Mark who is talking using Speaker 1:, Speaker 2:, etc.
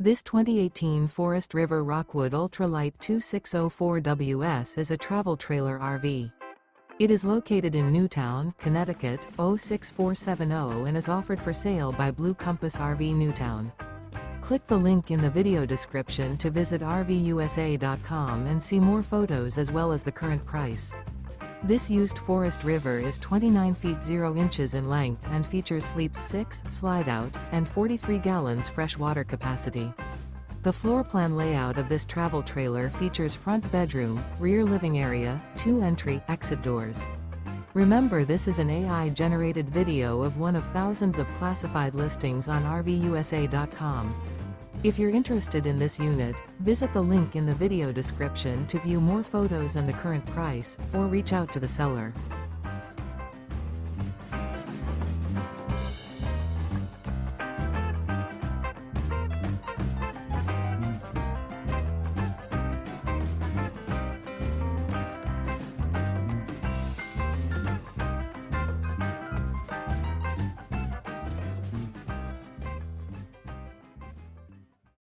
Speaker 1: This 2018 Forest River Rockwood Ultralight 2604WS is a travel trailer RV. It is located in Newtown, Connecticut, 06470 and is offered for sale by Blue Compass RV Newtown. Click the link in the video description to visit RVUSA.com and see more photos as well as the current price. This used Forest River is 29 feet 0 inches in length and features sleeps 6, slide-out, and 43 gallons fresh water capacity. The floor plan layout of this travel trailer features front bedroom, rear living area, 2 entry/exit doors. Remember, this is an AI-generated video of one of thousands of classified listings on RVUSA.com. If you're interested in this unit, visit the link in the video description to view more photos and the current price, or reach out to the seller.